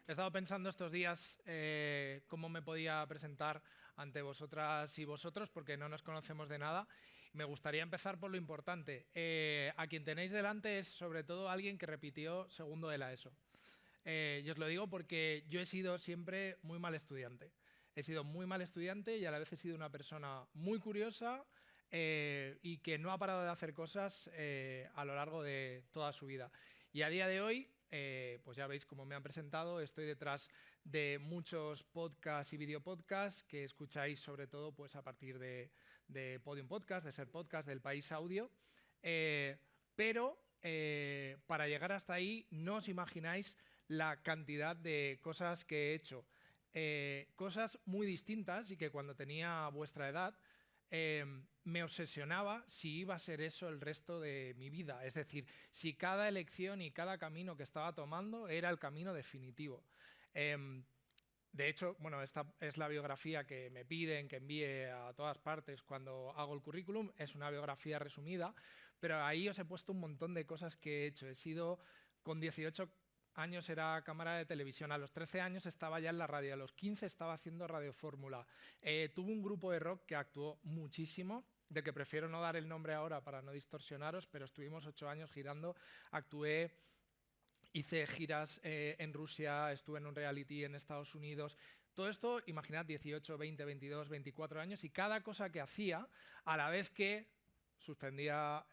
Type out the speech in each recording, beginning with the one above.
He estado pensando estos días cómo me podía presentar ante vosotras y vosotros, porque no nos conocemos de nada. Me gustaría empezar por lo importante. A quien tenéis delante es sobre todo alguien que repitió segundo de la ESO. Y os lo digo porque yo he sido siempre muy mal estudiante. He sido muy mal estudiante y a la vez he sido una persona muy curiosa y que no ha parado de hacer cosas a lo largo de toda su vida. Y a día de hoy, pues ya veis cómo me han presentado, estoy detrás de muchos podcasts y videopodcasts que escucháis sobre todo pues, a partir de Podium Podcast, de Ser Podcast, del País Audio. Pero para llegar hasta ahí no os imagináis la cantidad de cosas que he hecho. Cosas muy distintas y que cuando tenía vuestra edad me obsesionaba si iba a ser eso el resto de mi vida. Es decir, si cada elección y cada camino que estaba tomando era el camino definitivo. De hecho, bueno, esta es la biografía que me piden que envíe a todas partes cuando hago el currículum. Es una biografía resumida, pero ahí os he puesto un montón de cosas que he hecho. He sido, con 18 años era cámara de televisión, a los 13 años estaba ya en la radio, a los 15 estaba haciendo Radio Fórmula. Tuve un grupo de rock que actuó muchísimo, del que prefiero no dar el nombre ahora para no distorsionaros, pero estuvimos 8 años girando, actué. Hice giras en Rusia, estuve en un reality en Estados Unidos. Todo esto, imaginad, 18, 20, 22, 24 años, y cada cosa que hacía, a la vez que suspendía,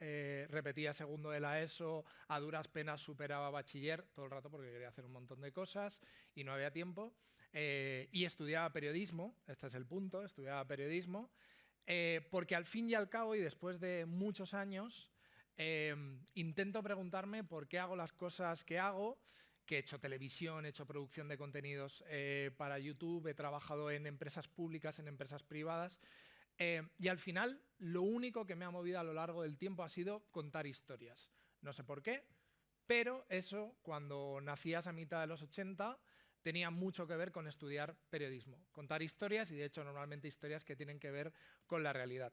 repetía segundo de la ESO, a duras penas superaba bachiller, todo el rato porque quería hacer un montón de cosas y no había tiempo, y estudiaba periodismo, este es el punto, estudiaba periodismo, porque al fin y al cabo, y después de muchos años, intento preguntarme por qué hago las cosas que hago, que he hecho televisión, he hecho producción de contenidos para YouTube, he trabajado en empresas públicas, en empresas privadas, y al final lo único que me ha movido a lo largo del tiempo ha sido contar historias. No sé por qué, pero eso, cuando nacías a mitad de los 80, tenía mucho que ver con estudiar periodismo, contar historias y de hecho normalmente historias que tienen que ver con la realidad.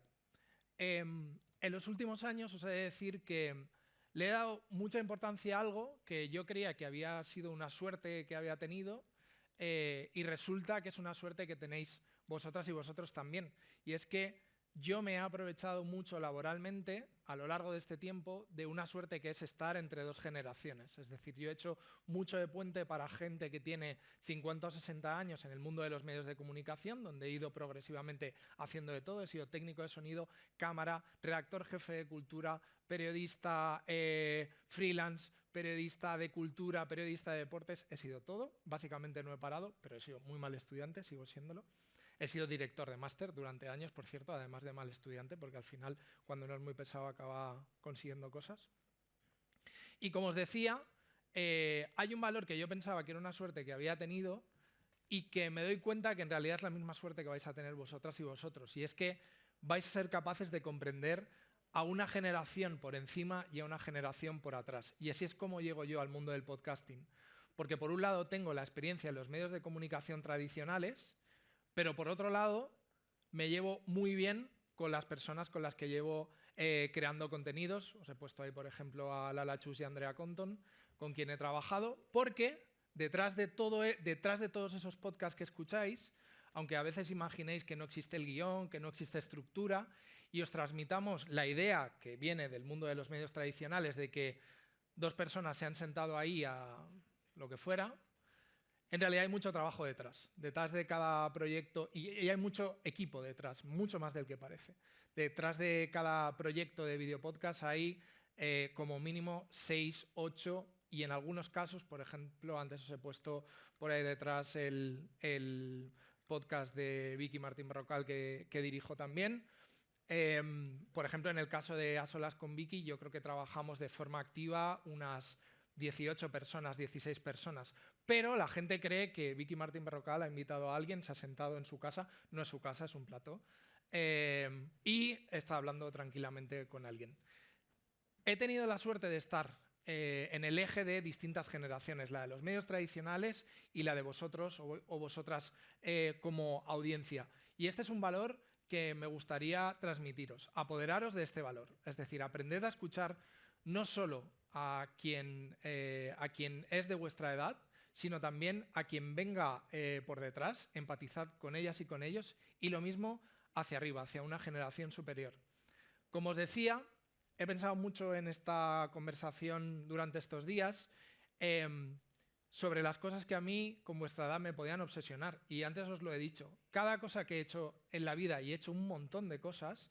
En los últimos años os he de decir que le he dado mucha importancia a algo que yo creía que había sido una suerte que había tenido y resulta que es una suerte que tenéis vosotras y vosotros también. Y es que yo me he aprovechado mucho laboralmente a lo largo de este tiempo de una suerte que es estar entre dos generaciones. Es decir, yo he hecho mucho de puente para gente que tiene 50 o 60 años en el mundo de los medios de comunicación, donde he ido progresivamente haciendo de todo. He sido técnico de sonido, cámara, redactor jefe de cultura, periodista freelance, periodista de cultura, periodista de deportes. He sido todo. Básicamente no he parado, pero he sido muy mal estudiante, sigo siéndolo. He sido director de máster durante años, por cierto, además de mal estudiante, porque al final, cuando uno es muy pesado, acaba consiguiendo cosas. Y como os decía, hay un valor que yo pensaba que era una suerte que había tenido y que me doy cuenta que en realidad es la misma suerte que vais a tener vosotras y vosotros. Y es que vais a ser capaces de comprender a una generación por encima y a una generación por atrás. Y así es como llego yo al mundo del podcasting. Porque por un lado tengo la experiencia en los medios de comunicación tradicionales, pero por otro lado, me llevo muy bien con las personas con las que llevo creando contenidos. Os he puesto ahí, por ejemplo, a Lala Chus y a Andrea Compton, con quien he trabajado, porque detrás de todos esos podcasts que escucháis, aunque a veces imaginéis que no existe el guión, que no existe estructura, y os transmitamos la idea que viene del mundo de los medios tradicionales de que dos personas se han sentado ahí a lo que fuera, en realidad hay mucho trabajo detrás de cada proyecto y hay mucho equipo detrás, mucho más del que parece. Detrás de cada proyecto de videopodcast hay como mínimo 6, 8 y en algunos casos, por ejemplo, antes os he puesto por ahí detrás el podcast de Vicky Martín Barrocal que dirijo también. Por ejemplo, en el caso de A Solas con Vicky, yo creo que trabajamos de forma activa unas 18 personas, 16 personas. Pero la gente cree que Vicky Martín Berrocal ha invitado a alguien, se ha sentado en su casa, no es su casa, es un plató, y está hablando tranquilamente con alguien. He tenido la suerte de estar en el eje de distintas generaciones, la de los medios tradicionales y la de vosotros o vosotras como audiencia. Y este es un valor que me gustaría transmitiros, apoderaros de este valor, es decir, aprended a escuchar no solo a quien es de vuestra edad, sino también a quien venga por detrás, empatizad con ellas y con ellos, y lo mismo hacia arriba, hacia una generación superior. Como os decía, he pensado mucho en esta conversación durante estos días sobre las cosas que a mí, con vuestra edad, me podían obsesionar. Y antes os lo he dicho, cada cosa que he hecho en la vida, y he hecho un montón de cosas,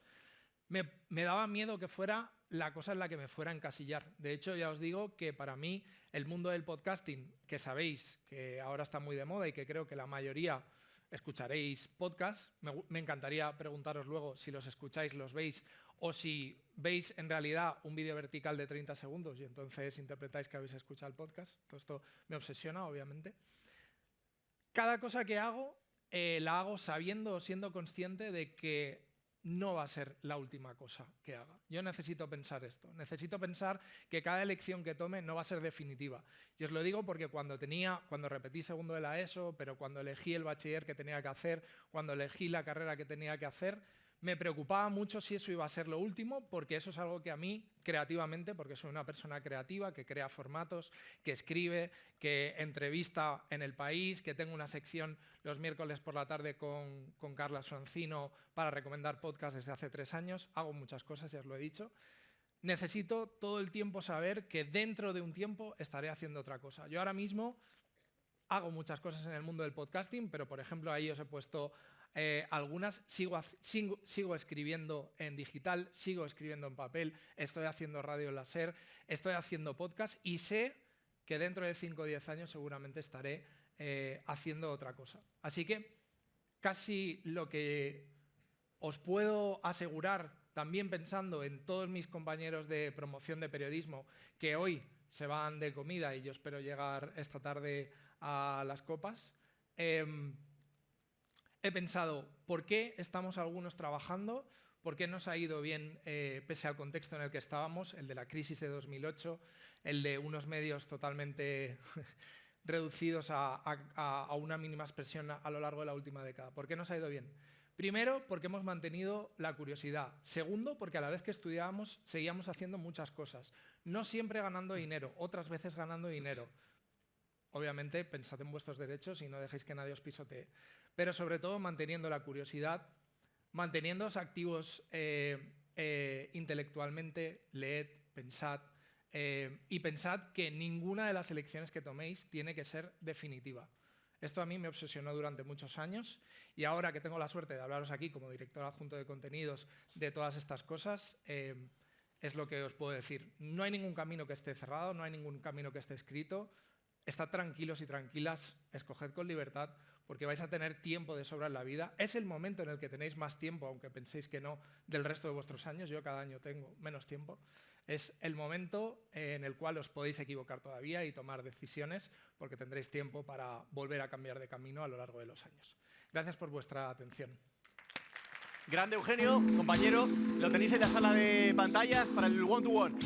me daba miedo que fuera la cosa en la que me fuera a encasillar. De hecho, ya os digo que para mí el mundo del podcasting, que sabéis que ahora está muy de moda y que creo que la mayoría escucharéis podcasts, me encantaría preguntaros luego si los escucháis, los veis, o si veis en realidad un vídeo vertical de 30 segundos y entonces interpretáis que habéis escuchado el podcast. Todo esto me obsesiona, obviamente. Cada cosa que hago, la hago sabiendo o siendo consciente de que no va a ser la última cosa que haga. Yo necesito pensar esto. Necesito pensar que cada elección que tome no va a ser definitiva. Y os lo digo porque cuando repetí segundo de la ESO, pero cuando elegí el bachiller que tenía que hacer, cuando elegí la carrera que tenía que hacer, me preocupaba mucho si eso iba a ser lo último, porque eso es algo que a mí, creativamente, porque soy una persona creativa, que crea formatos, que escribe, que entrevista en El País, que tengo una sección los miércoles por la tarde con Carlas Francino para recomendar podcasts desde hace 3 años. Hago muchas cosas, ya os lo he dicho. Necesito todo el tiempo saber que dentro de un tiempo estaré haciendo otra cosa. Yo ahora mismo hago muchas cosas en el mundo del podcasting, pero por ejemplo ahí os he puesto algunas. Sigo escribiendo en digital, sigo escribiendo en papel, estoy haciendo radio láser, estoy haciendo podcast y sé que dentro de 5 o 10 años seguramente estaré haciendo otra cosa. Así que casi lo que os puedo asegurar, también pensando en todos mis compañeros de promoción de periodismo que hoy se van de comida y yo espero llegar esta tarde a las copas, he pensado, ¿por qué estamos algunos trabajando? ¿Por qué nos ha ido bien pese al contexto en el que estábamos, el de la crisis de 2008, el de unos medios totalmente reducidos a una mínima expresión a lo largo de la última década? ¿Por qué nos ha ido bien? Primero, porque hemos mantenido la curiosidad. Segundo, porque a la vez que estudiábamos seguíamos haciendo muchas cosas. No siempre ganando dinero, otras veces ganando dinero. Obviamente, pensad en vuestros derechos y no dejéis que nadie os pisotee. Pero sobre todo manteniendo la curiosidad, manteniéndoos activos intelectualmente, leed, pensad, y pensad que ninguna de las elecciones que toméis tiene que ser definitiva. Esto a mí me obsesionó durante muchos años y ahora que tengo la suerte de hablaros aquí como director adjunto de contenidos de todas estas cosas, es lo que os puedo decir. No hay ningún camino que esté cerrado, no hay ningún camino que esté escrito. Estad tranquilos y tranquilas, escoged con libertad, porque vais a tener tiempo de sobra en la vida. Es el momento en el que tenéis más tiempo, aunque penséis que no, del resto de vuestros años. Yo cada año tengo menos tiempo. Es el momento en el cual os podéis equivocar todavía y tomar decisiones, porque tendréis tiempo para volver a cambiar de camino a lo largo de los años. Gracias por vuestra atención. Grande Eugenio, compañero, lo tenéis en la sala de pantallas para el one-to-one.